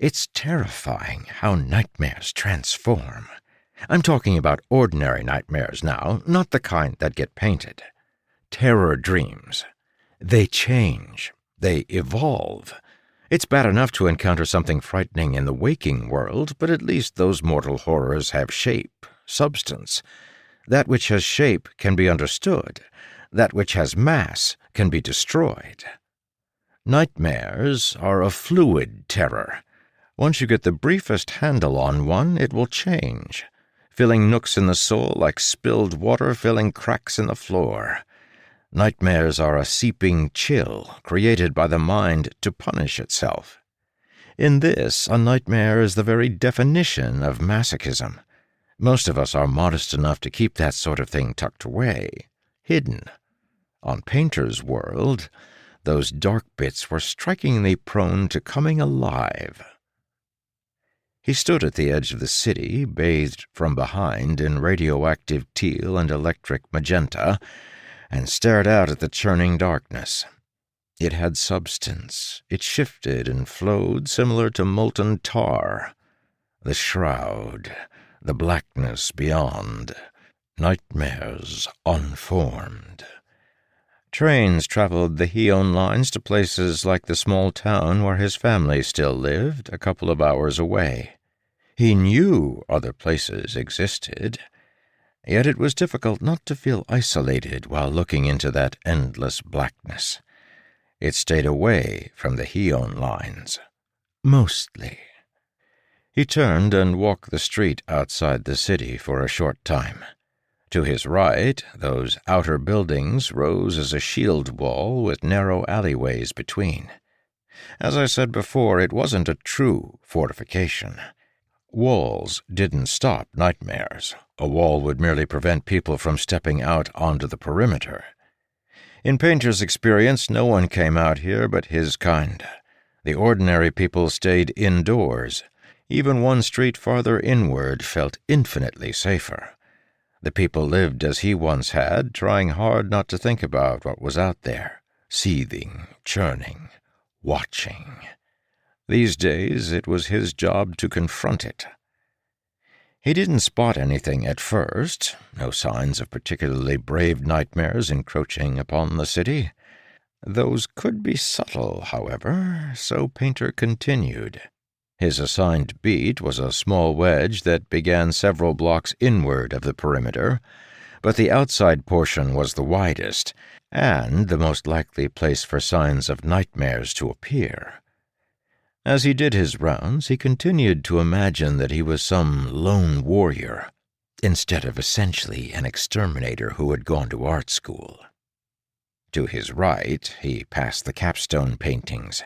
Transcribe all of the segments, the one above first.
It's terrifying how nightmares transform. I'm talking about ordinary nightmares now, not the kind that get painted. Terror dreams. They change. They evolve. It's bad enough to encounter something frightening in the waking world, but at least those mortal horrors have shape, substance. That which has shape can be understood. That which has mass can be destroyed. Nightmares are a fluid terror. Once you get the briefest handle on one, it will change, filling nooks in the soul like spilled water filling cracks in the floor. Nightmares are a seeping chill created by the mind to punish itself. In this, a nightmare is the very definition of masochism. Most of us are modest enough to keep that sort of thing tucked away, hidden. On Painter's world, those dark bits were strikingly prone to coming alive. He stood at the edge of the city, bathed from behind in radioactive teal and electric magenta, and stared out at the churning darkness. It had substance. It shifted and flowed similar to molten tar. The shroud, the blackness beyond, nightmares unformed. Trains traveled the Heon lines to places like the small town where his family still lived, a couple of hours away. He knew other places existed, yet it was difficult not to feel isolated while looking into that endless blackness. It stayed away from the Heon lines. Mostly. He turned and walked the street outside the city for a short time. To his right, those outer buildings rose as a shield wall with narrow alleyways between. As I said before, it wasn't a true fortification. Walls didn't stop nightmares. A wall would merely prevent people from stepping out onto the perimeter. In Painter's experience, no one came out here but his kind. The ordinary people stayed indoors. Even one street farther inward felt infinitely safer. The people lived as he once had, trying hard not to think about what was out there, seething, churning, watching. These days, it was his job to confront it. He didn't spot anything at first, no signs of particularly brave nightmares encroaching upon the city. Those could be subtle, however, so Painter continued. His assigned beat was a small wedge that began several blocks inward of the perimeter, but the outside portion was the widest, and the most likely place for signs of nightmares to appear. As he did his rounds, he continued to imagine that he was some lone warrior, instead of essentially an exterminator who had gone to art school. To his right, he passed the capstone paintings.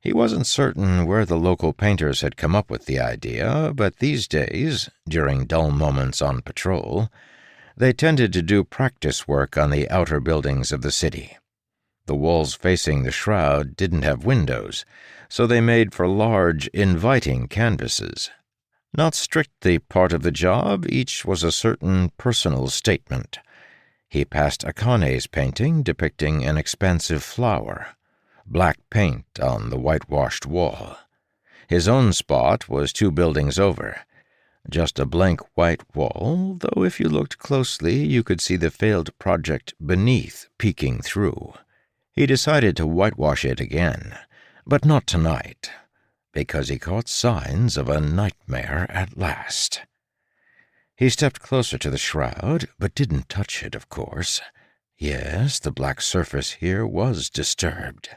He wasn't certain where the local painters had come up with the idea, but these days, during dull moments on patrol, they tended to do practice work on the outer buildings of the city. The walls facing the shroud didn't have windows, so they made for large, inviting canvases. Not strictly part of the job, each was a certain personal statement. He passed Akane's painting depicting an expansive flower. Black paint on the whitewashed wall. His own spot was 2 buildings over. Just a blank white wall, though if you looked closely you could see the failed project beneath peeking through. He decided to whitewash it again, but not tonight, because he caught signs of a nightmare at last. He stepped closer to the shroud, but didn't touch it, of course. Yes, the black surface here was disturbed.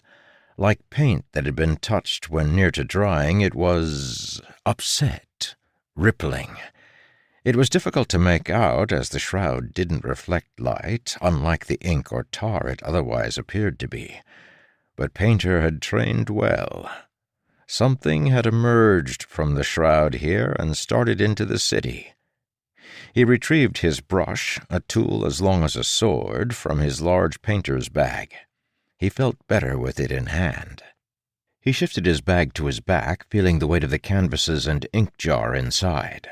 Like paint that had been touched when near to drying, it was upset, rippling. It was difficult to make out as the shroud didn't reflect light, unlike the ink or tar it otherwise appeared to be. But Painter had trained well. Something had emerged from the shroud here and started into the city. He retrieved his brush, a tool as long as a sword, from his large painter's bag. He felt better with it in hand. He shifted his bag to his back, feeling the weight of the canvases and ink jar inside.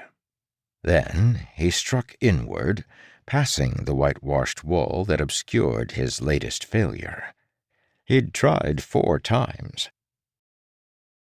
Then he struck inward, passing the whitewashed wall that obscured his latest failure. He'd tried 4 times.